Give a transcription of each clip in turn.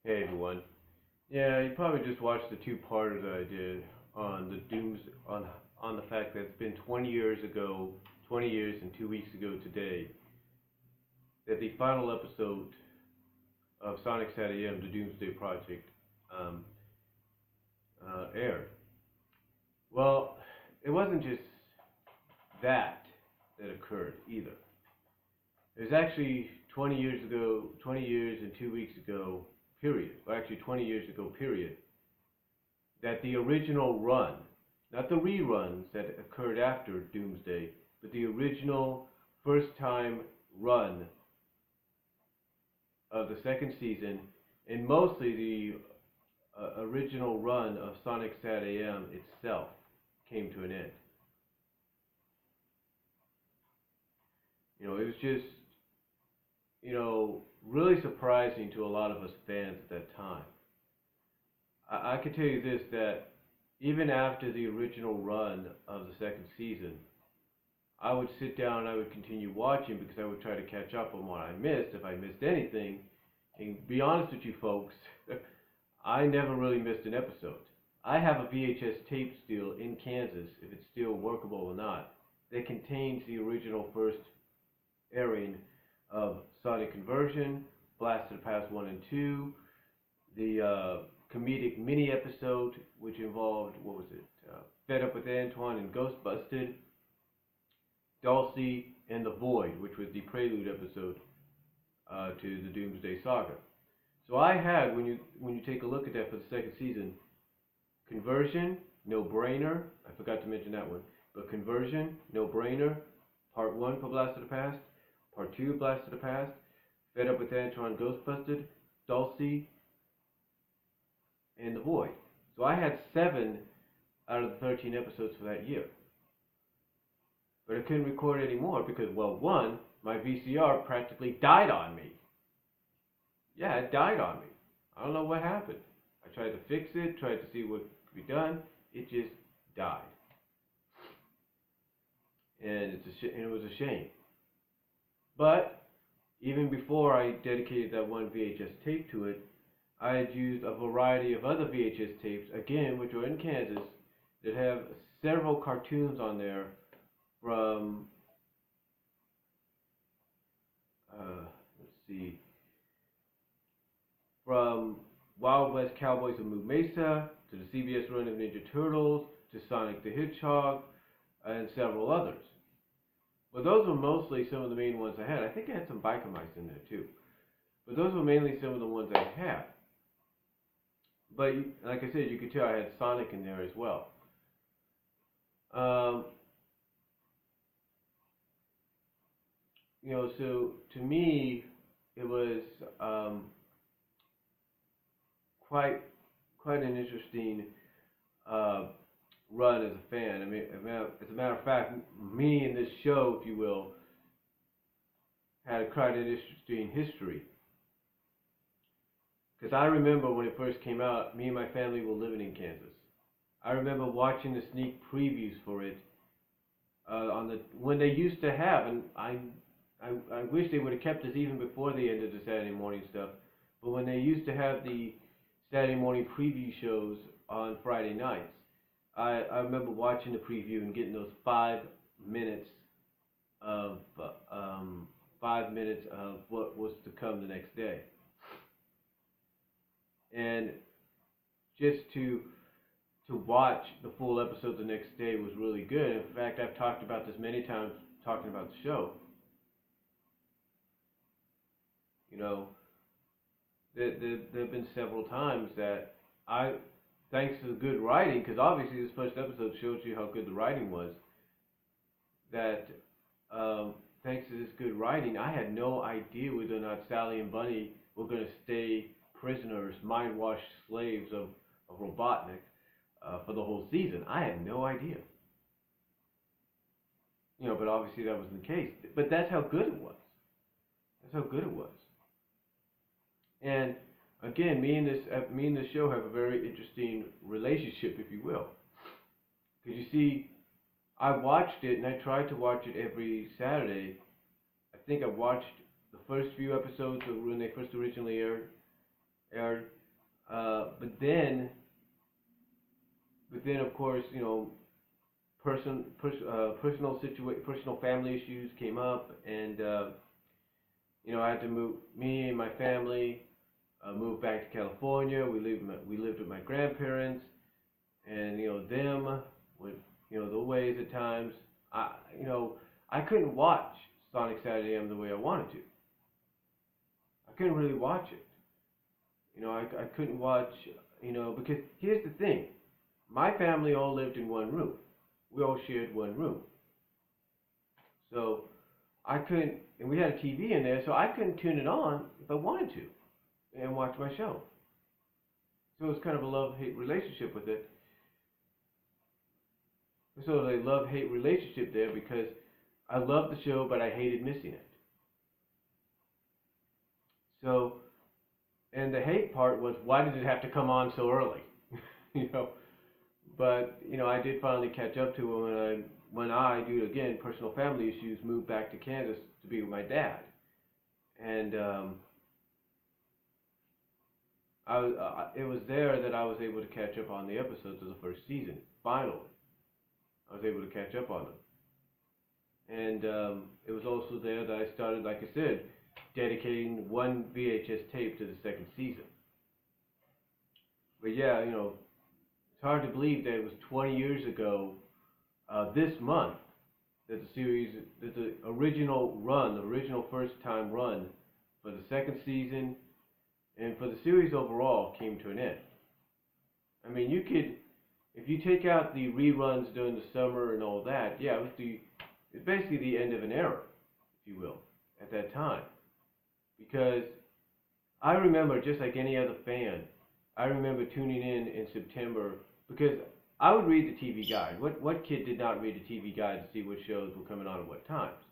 Hey everyone. Yeah, you probably just watched the two-parter that I did on the dooms on the fact that it's been 20 years ago, 20 years and 2 weeks ago today, that the final episode of Sonic SatAM, the Doomsday Project, um, aired. Well, it wasn't just that that occurred either. It was actually 20 years ago, 20 years and 2 weeks ago, period. Or actually 20 years ago, period, that the original run, not the reruns that occurred after Doomsday, but the original first time run of the second season, and mostly the original run of Sonic SatAM itself, came to an end. It was just, really surprising to a lot of us fans at that time. I can tell you this, that even after the original run of the second season, I would sit down and I would continue watching because I would try to catch up on what I missed, if I missed anything. And to be honest with you folks, I never really missed an episode. I have a VHS tape still in Kansas, if it's still workable or not, that contains the original first airing of Sonic Conversion, Blast to the Past 1 and 2, the comedic mini episode, which involved, what was it, Fed Up with Antoine and Ghostbusted, Dulcie, and The Void, which was the prelude episode to the Doomsday Saga. So I had, when you take a look at that for the second season, Conversion, No Brainer. I forgot to mention that one. But Conversion, No Brainer. Part 1 for Blast of the Past. Part 2 Blast of the Past. Fed Up with Antoine, Ghostbusted, Dulcie, and The Void. So I had 7 out of the 13 episodes for that year. But I couldn't record anymore because, well, one, my VCR practically died on me. Yeah, it died on me. I don't know what happened. I tried to fix it, tried to see what could be done. It just died. And it was a shame. But even before I dedicated that one VHS tape to it, I had used a variety of other VHS tapes, again, which are in Kansas, that have several cartoons on there from, let's see, from Wild West Cowboys of Moo Mesa, to the CBS run of Ninja Turtles, to Sonic the Hedgehog, and several others. But those were mostly some of the main ones I had. I think I had some biker mice in there too. But those were mainly some of the ones I had. But like I said, you could tell I had Sonic in there as well. So to me, it was quite an interesting run as a fan. I mean, as a matter of fact, me and this show, if you will, had quite an interesting history. Because I remember when it first came out, me and my family were living in Kansas. I remember watching the sneak previews for it when they used to have, and I wish they would have kept this even before they ended the Saturday morning stuff. But when they used to have the Saturday morning preview shows on Friday nights, I remember watching the preview and getting those 5 minutes of 5 minutes of what was to come the next day, and just to watch the full episode the next day was really good. In fact, I've talked about this many times talking about the show. There have been several times that thanks to the good writing, because obviously this first episode shows you how good the writing was, that thanks to this good writing, I had no idea whether or not Sally and Bunny were going to stay prisoners, mind-washed slaves of Robotnik for the whole season. I had no idea. But obviously that wasn't the case. But that's how good it was. That's how good it was. And again, me and this show have a very interesting relationship, if you will. Because you see, I watched it, and I tried to watch it every Saturday. I think I watched the first few episodes of when they first originally aired, aired. But then of course, personal family issues came up, and I had to move. Me and my family moved back to California. We lived with my grandparents, and them with the ways at times. I couldn't watch Sonic SatAM the way I wanted to. I couldn't really watch it. I couldn't watch, because here's the thing. My family all lived in one room. We all shared one room. So I couldn't, and we had a TV in there, so I couldn't tune it on if I wanted to and watch my show. So it was kind of a love-hate relationship with it. So it was a love-hate relationship there because I loved the show, but I hated missing it. So, and the hate part was, why did it have to come on so early? you know, but I did finally catch up to it when I, due to again personal family issues, moved back to Kansas to be with my dad, and it was there that I was able to catch up on the episodes of the first season. Finally, I was able to catch up on them, and it was also there that I started, like I said, dedicating one VHS tape to the second season. But yeah, it's hard to believe that it was 20 years ago this month that the original first time run for the second season and for the series overall came to an end. I mean, if you take out the reruns during the summer and all that, yeah, it's basically the end of an era, if you will, at that time. Because I remember, just like any other fan, I remember tuning in September, because I would read the TV guide. What kid did not read the TV guide to see what shows were coming on at what times?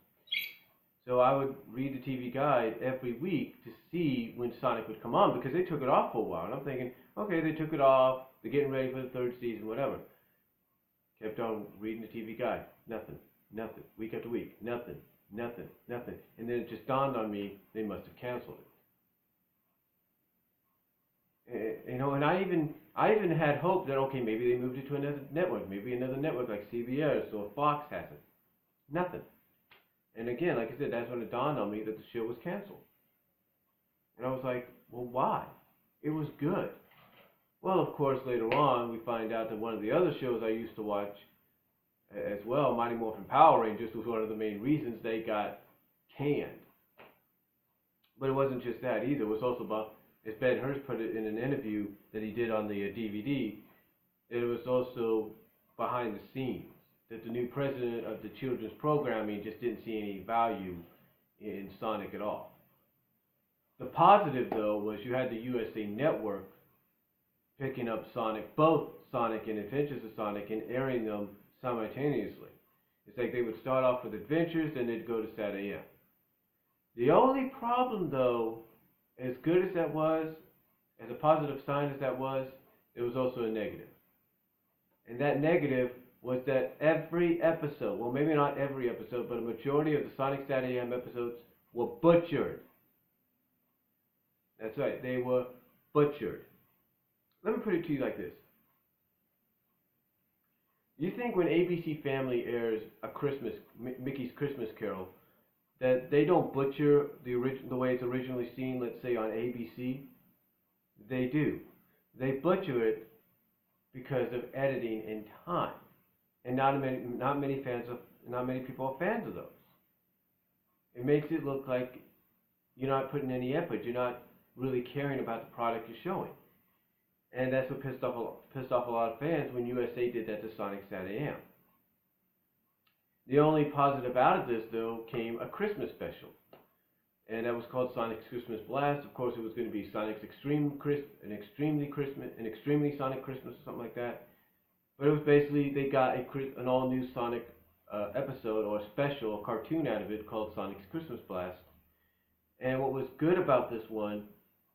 So I would read the TV guide every week to see when Sonic would come on, because they took it off for a while. And I'm thinking, okay, they took it off, they're getting ready for the third season, whatever. Kept on reading the TV guide. Nothing. Week after week. Nothing. And then it just dawned on me, they must have canceled it. And I even had hope that, okay, maybe they moved it to another network, like CBS or Fox has it. Nothing. And again, like I said, that's when it dawned on me that the show was canceled. And I was like, well, why? It was good. Well, of course, later on, we find out that one of the other shows I used to watch as well, Mighty Morphin Power Rangers, was one of the main reasons they got canned. But it wasn't just that either. It was also about, as Ben Hurst put it in an interview that he did on the DVD, it was also behind the scenes, that the new president of the children's programming just didn't see any value in Sonic at all. The positive, though, was you had the USA Network picking up Sonic, both Sonic and Adventures of Sonic, and airing them simultaneously. It's like they would start off with Adventures, then they'd go to SatAM. The only problem, though, as good as that was, as a positive sign as that was, it was also a negative. And that negative was that every episode, well, maybe not every episode, but a majority of the Sonic SatAM episodes were butchered. That's right, they were butchered. Let me put it to you like this. You think when ABC Family airs Mickey's Christmas Carol, that they don't butcher the way it's originally seen, let's say on ABC? They do. They butcher it because of editing and time, and not many people are fans of those. It makes it look like you're not putting any effort. You're not really caring about the product you're showing, and that's what pissed off a lot of fans when USA did that to Sonic SatAM. The only positive out of this, though, came a Christmas special, and that was called Sonic's Christmas Blast. Of course, it was going to be Sonic's an extremely Sonic Christmas, or something like that. But it was basically, they got an all-new Sonic episode or special, a cartoon out of it called Sonic's Christmas Blast. And what was good about this one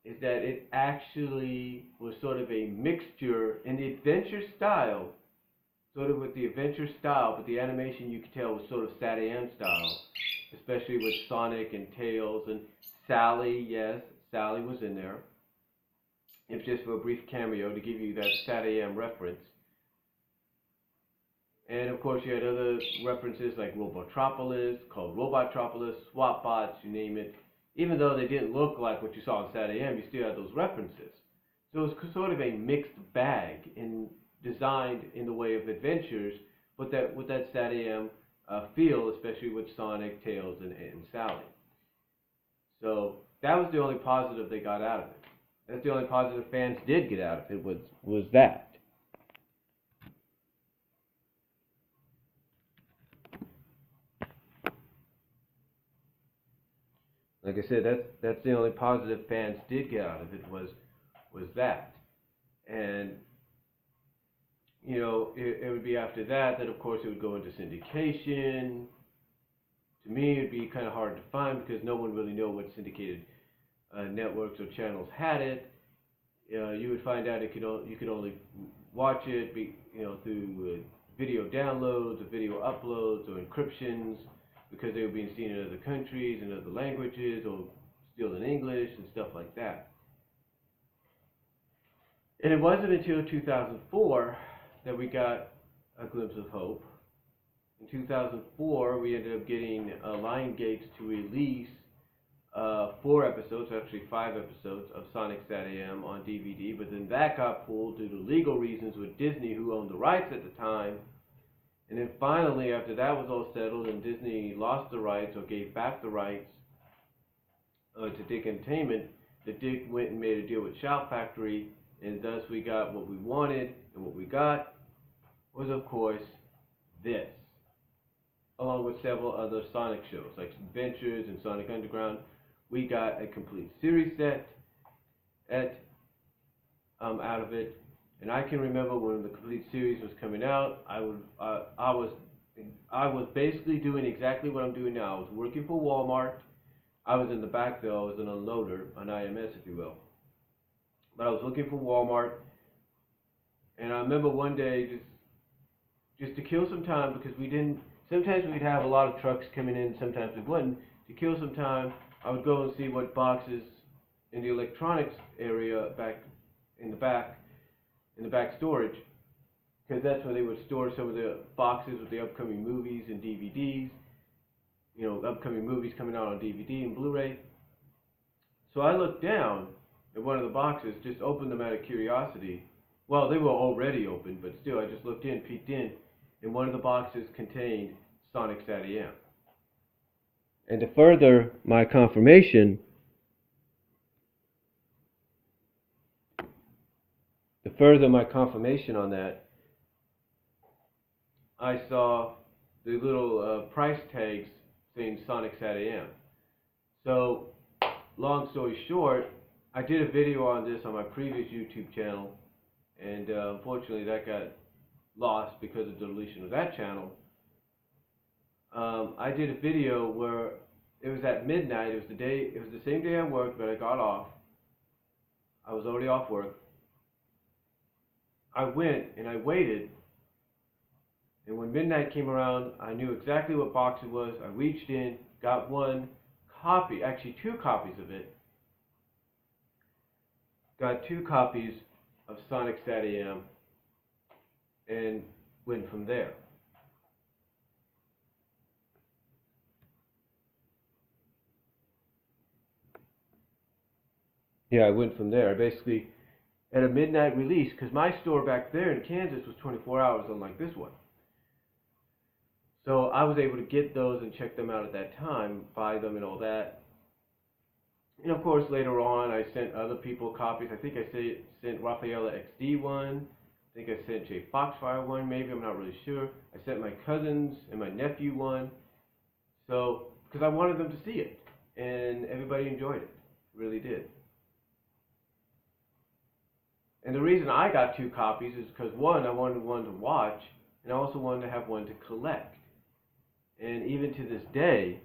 is that it actually was sort of a mixture in the adventure style, but the animation, you could tell, was sort of SatAM style, especially with Sonic and Tails and Sally. Yes, Sally was in there. if just for a brief cameo to give you that SatAM reference. And of course, you had other references like Robotropolis, called Robotropolis, Swap Bots, you name it. Even though they didn't look like what you saw in SatAM, you still had those references. So it was sort of a mixed bag, designed in the way of adventures, but that with that SatAM feel, especially with Sonic, Tails, and Sally. So that was the only positive they got out of it. That's the only positive fans did get out of it, was that. Like I said, that's the only positive fans did get out of it was that. And you know, it would be after that of course it would go into syndication. To me, it'd be kind of hard to find because no one really knew what syndicated networks or channels had it. You would find out you could only watch it through video downloads or video uploads or encryptions, because they were being seen in other countries and other languages, or still in English and stuff like that. And it wasn't until 2004 that we got a glimpse of hope. In 2004, we ended up getting Lionsgate to release 4 episodes, actually 5 episodes, of Sonic SatAM on DVD, but then that got pulled due to legal reasons with Disney, who owned the rights at the time. And then finally, after that was all settled and Disney lost the rights or gave back the rights to Dick Entertainment, that Dick went and made a deal with Shout Factory, and thus we got what we wanted. And what we got was, of course, this, along with several other Sonic shows like Adventures and Sonic Underground. We got a complete series set out of it. And I can remember when the complete series was coming out, I was basically doing exactly what I'm doing now. I was working for Walmart. I was in the back though. I was an unloader, an IMS, if you will. But I was looking for Walmart, and I remember one day just to kill some time, because sometimes we'd have a lot of trucks coming in, sometimes we wouldn't. To kill some time, I would go and see what boxes in the electronics area back in the back storage, because that's where they would store some of the boxes with the upcoming movies and DVDs, upcoming movies coming out on DVD and Blu-ray. So I looked down at one of the boxes, just opened them out of curiosity. Well, they were already open, but still, I just looked in, peeked in, and one of the boxes contained Sonic SatAM. And to further my confirmation, on that, I saw the little price tags saying Sonic SatAM. So, long story short, I did a video on this on my previous YouTube channel, and unfortunately that got lost because of the deletion of that channel. I did a video where it was at midnight. It was the same day I worked, but I got off. I was already off work. I went and I waited, and when midnight came around, I knew exactly what box it was. I reached in, got one copy, actually 2 copies of it. Got 2 copies of Sonic SatAM and went from there. Yeah, I went from there. I basically, at a midnight release, because my store back there in Kansas was 24 hours, unlike this one. So I was able to get those and check them out at that time, buy them and all that. And of course, later on, I sent other people copies. I think I sent Rafaela XD one. I think I sent Jay Foxfire one, maybe. I'm not really sure. I sent my cousins and my nephew one. So, because I wanted them to see it. And everybody enjoyed it. Really did. And the reason I got 2 copies is because, one, I wanted one to watch, and I also wanted to have one to collect. And even to this day,